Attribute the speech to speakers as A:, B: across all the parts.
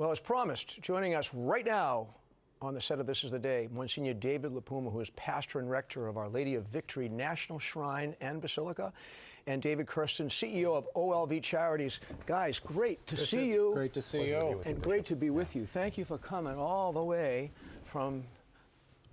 A: Well, as promised, joining us right now on the set of This Is the Day, Monsignor David LiPuma, who is pastor and rector of Our Lady of Victory National Shrine and Basilica, and David Kersten, CEO of OLV Charities. Guys, great to see you.
B: Great to see you.
A: And great to be with you. Thank you for coming all the way from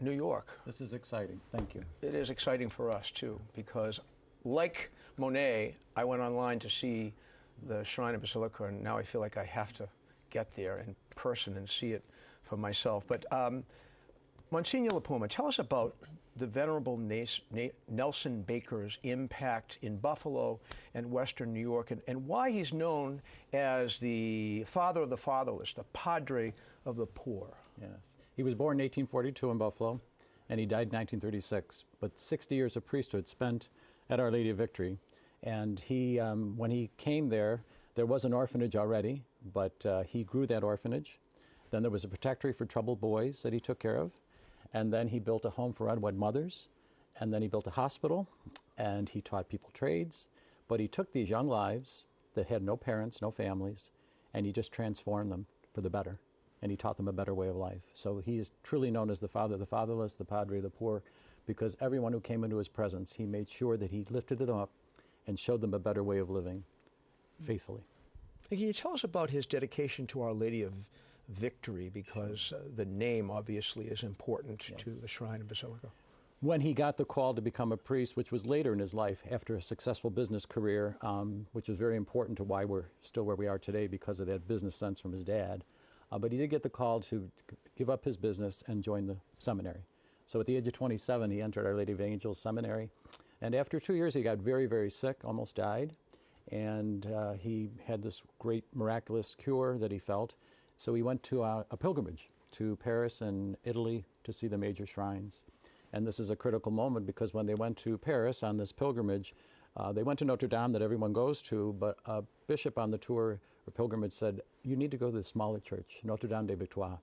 A: New York.
B: This is exciting. Thank you.
A: It is exciting for us, too, because like Monet, I went online to see the Shrine and Basilica, and now I feel like I have to get there in person and see it for myself. But Monsignor LiPuma, tell us about the Venerable Nelson Baker's impact in Buffalo and Western New York, and why he's known as the father of the fatherless, the padre of the poor.
B: Yes. He was born in 1842 in Buffalo, and he died in 1936. But 60 years of priesthood spent at Our Lady of Victory. And he, when he came there was an orphanage already, but he grew that orphanage. Then there was a protectory for troubled boys that he took care of. And then he built a home for unwed mothers. And then he built a hospital. And he taught people trades. But he took these young lives that had no parents, no families, and he just transformed them for the better. And he taught them a better way of life. So he is truly known as the father of the fatherless, the padre of the poor, because everyone who came into his presence, he made sure that he lifted them up and showed them a better way of living faithfully.
A: Can you tell us about his dedication to Our Lady of Victory, because the name obviously is important to the Shrine and Basilica?
B: When he got the call to become a priest, which was later in his life after a successful business career, which was very important to why we're still where we are today because of that business sense from his dad, but he did get the call to give up his business and join the seminary. So at the age of 27, he entered Our Lady of Angels Seminary. And after 2 years, he got very, very sick, almost died. And he had this great miraculous cure that he felt. So he went to a pilgrimage to Paris and Italy to see the major shrines. And this is a critical moment because when they went to Paris on this pilgrimage, they went to Notre Dame that everyone goes to, but a bishop on the tour or pilgrimage said, you need to go to the smaller church, Notre Dame des Victoires.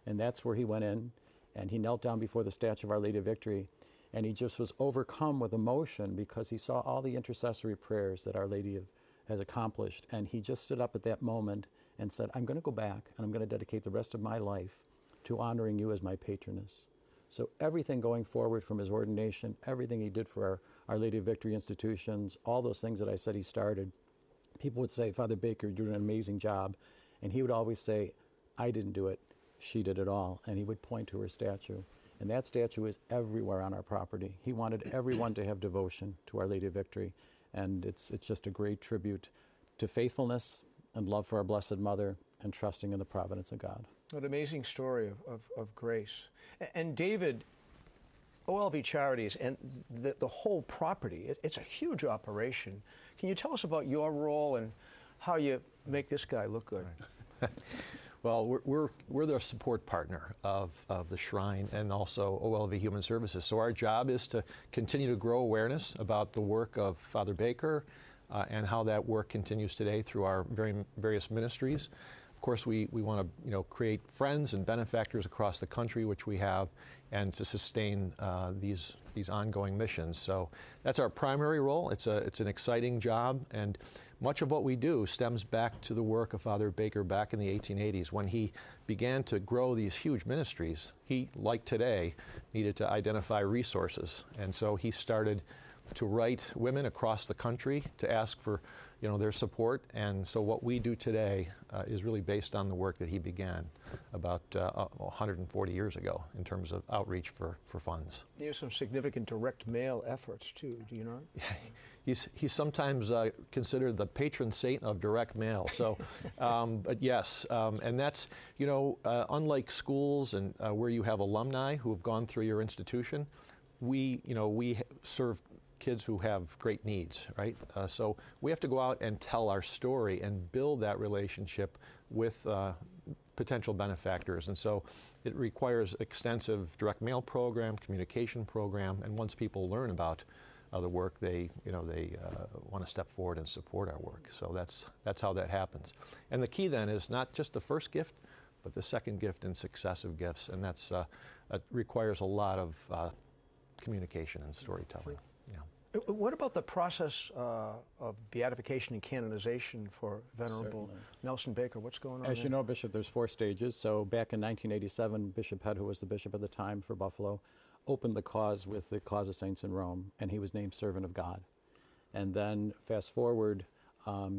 B: And that's where he went in, and he knelt down before the statue of Our Lady of Victory. And he just was overcome with emotion because he saw all the intercessory prayers that Our Lady has accomplished. And he just stood up at that moment and said, I'm going to go back and I'm going to dedicate the rest of my life to honoring you as my patroness. So everything going forward from his ordination, everything he did for Our Lady of Victory institutions, all those things that I said he started, people would say, Father Baker, you're doing an amazing job. And he would always say, I didn't do it. She did it all. And he would point to her statue. And that statue is everywhere on our property. He wanted everyone to have devotion to Our Lady of Victory. And it's just a great tribute to faithfulness and love for our Blessed Mother and trusting in the providence of God.
A: What an amazing story of grace. And David, OLV Charities and the whole property, it's a huge operation. Can you tell us about your role and how you make this guy look good?
C: Right. Well, we're the support partner of the Shrine and also OLV Human Services. So our job is to continue to grow awareness about the work of Father Baker and how that work continues today through our various ministries. Of course, we want to create friends and benefactors across the country, which we have, and to sustain these ongoing missions. So that's our primary role. It's an exciting job, and much of what we do stems back to the work of Father Baker back in the 1880s when he began to grow these huge ministries. He, like today, needed to identify resources, and so he started to write women across the country to ask for their support. And so what we do today is really based on the work that he began about 140 years ago in terms of outreach for funds.
A: There's some significant direct mail efforts too, do you know?
C: He's sometimes considered the patron saint of direct mail. So, but yes, and that's, unlike schools and where you have alumni who have gone through your institution, we serve kids who have great needs, right? So we have to go out and tell our story and build that relationship with potential benefactors. And so it requires extensive direct mail program, communication program, and once people learn about the work, they want to step forward and support our work. So that's how that happens. And the key then is not just the first gift, but the second gift and successive gifts, and it requires a lot of communication and storytelling. Yeah.
A: What about the process of beatification and canonization for Venerable
B: Certainly.
A: Nelson Baker? What's going on
B: As
A: there?
B: you know, Bishop, there's 4 stages. So back in 1987, Bishop Head, who was the bishop at the time for Buffalo, opened the cause with the Cause of Saints in Rome, and he was named Servant of God. And then fast forward,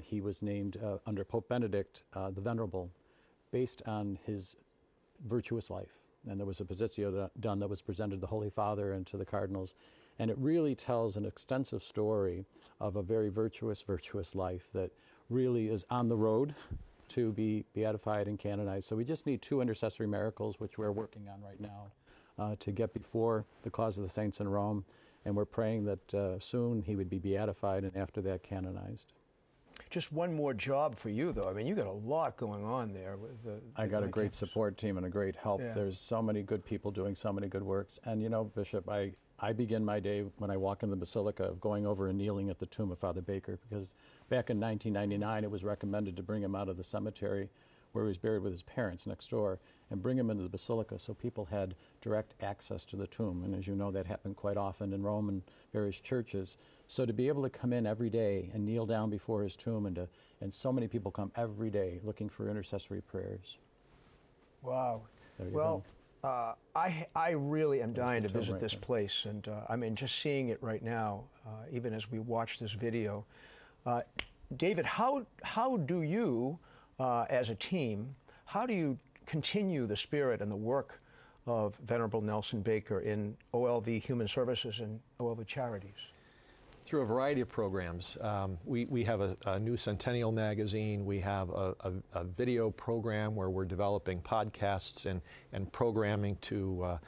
B: he was named under Pope Benedict the Venerable, based on his virtuous life. And there was a positio done that was presented to the Holy Father and to the cardinals. And it really tells an extensive story of a very virtuous life that really is on the road to be beatified and canonized. So we just need 2 intercessory miracles, which we're working on right now, to get before the Cause of the Saints in Rome. And we're praying that soon he would be beatified and after that canonized.
A: Just one more job for you, though. I mean, you got a lot going on there. With
B: I got a great support team and a great help.
A: Yeah.
B: There's so many good people doing so many good works. And you know, Bishop, I begin my day when I walk in the Basilica of going over and kneeling at the tomb of Father Baker, because back in 1999 it was recommended to bring him out of the cemetery where he was buried with his parents next door and bring him into the Basilica so people had direct access to the tomb. And as you know, that happened quite often in Rome and various churches. So to be able to come in every day and kneel down before his tomb, and so many people come every day looking for intercessory prayers.
A: Wow.
B: There you
A: Well, I really am dying to
B: the tomb
A: visit
B: right
A: this
B: there.
A: place, and I mean, just seeing it right now, even as we watch this video. David, how do you, as a team, how do you continue the spirit and the work of Venerable Nelson Baker in OLV Human Services and OLV Charities?
C: Through a variety of programs. We have a new Centennial magazine. We have a video program where we're developing podcasts and programming to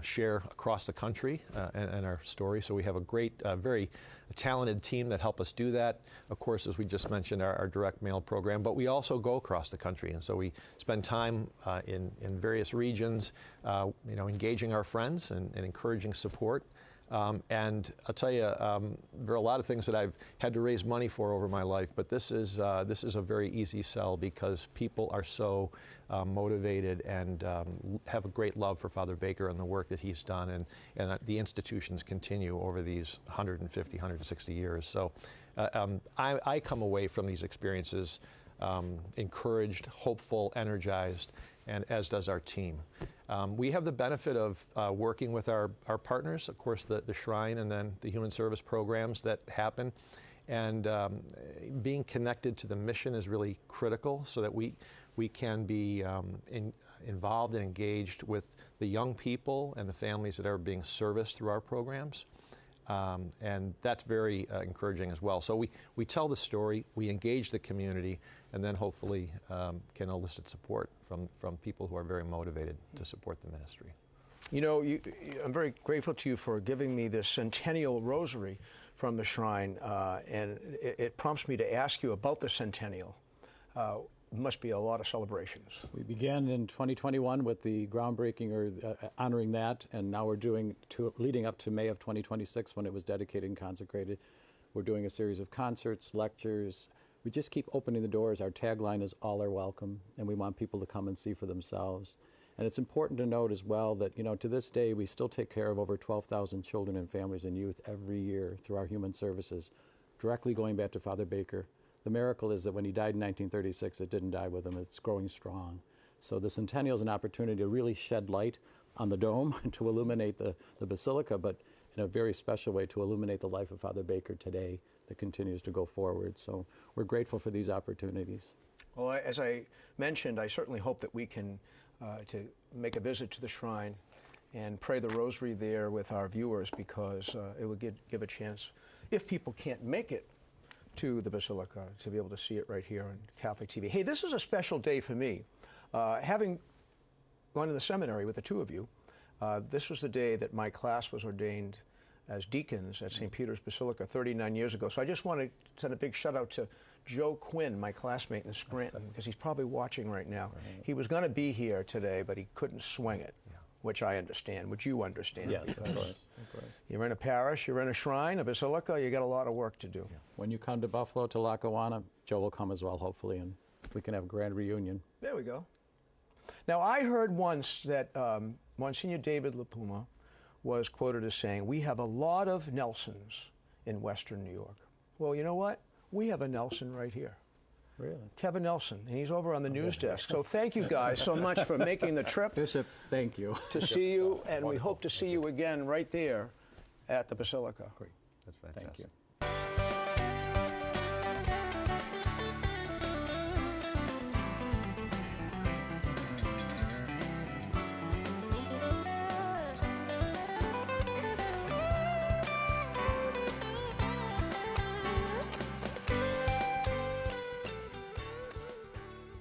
C: share across the country and our story. So we have a great, very talented team that help us do that. Of course, as we just mentioned, our direct mail program. But we also go across the country, and so we spend time in various regions, engaging our friends and encouraging support. And I'll tell you, there are a lot of things that I've had to raise money for over my life, but this is a very easy sell because people are so motivated and have a great love for Father Baker and the work that he's done, and the institutions continue over these 150, 160 years. So I come away from these experiences encouraged, hopeful, energized, and as does our team. We have the benefit of working with our partners, of course, the Shrine and then the Human Service programs that happen. And being connected to the mission is really critical so that we can be involved and engaged with the young people and the families that are being serviced through our programs. And that's very encouraging as well. So we tell the story, we engage the community, and then hopefully can elicit support from people who are very motivated to support the ministry.
A: You know, I'm very grateful to you for giving me this centennial rosary from the Shrine, and it prompts me to ask you about the centennial. Must be a lot of celebrations.
B: We began in 2021 with the groundbreaking or honoring that, and now we're doing leading up to May of 2026 when it was dedicated and consecrated. We're doing a series of concerts, lectures. We just keep opening the doors. Our tagline is all are welcome, and we want people to come and see for themselves. And it's important to note as well that, you know, to this day, we still take care of over 12,000 children and families and youth every year through our human services, directly going back to Father Baker. The miracle is that when he died in 1936, it didn't die with him. It's growing strong. So the centennial is an opportunity to really shed light on the dome and to illuminate the Basilica, but in a very special way to illuminate the life of Father Baker today that continues to go forward. So we're grateful for these opportunities.
A: Well, as I mentioned, I certainly hope that we can to make a visit to the Shrine and pray the rosary there with our viewers, because it would give a chance, if people can't make it to the Basilica, to be able to see it right here on Catholic TV. Hey, this is a special day for me. Having gone to the seminary with the two of you, this was the day that my class was ordained as deacons at St. Peter's Basilica 39 years ago. So I just want to send a big shout out to Joe Quinn, my classmate in Scranton, because he's probably watching right now. He was going to be here today, but he couldn't swing it, which I understand, which you understand.
B: Yes, of course.
A: You're in a parish, you're in a shrine, a basilica, you got a lot of work to do.
B: Yeah. When you come to Buffalo, to Lackawanna, Joe will come as well, hopefully, and we can have a grand reunion.
A: There we go. Now, I heard once that Monsignor David LiPuma was quoted as saying, "We have a lot of Nelsons in Western New York. Well, you know what? We have a Nelson right here.
B: Really?
A: Kevin Nelson, and he's over on the news desk. So thank you guys so much for making the trip.
B: Bishop, thank you.
A: To see you, and we hope to see you again right there at the Basilica.
C: Great. That's fantastic.
B: Thank you.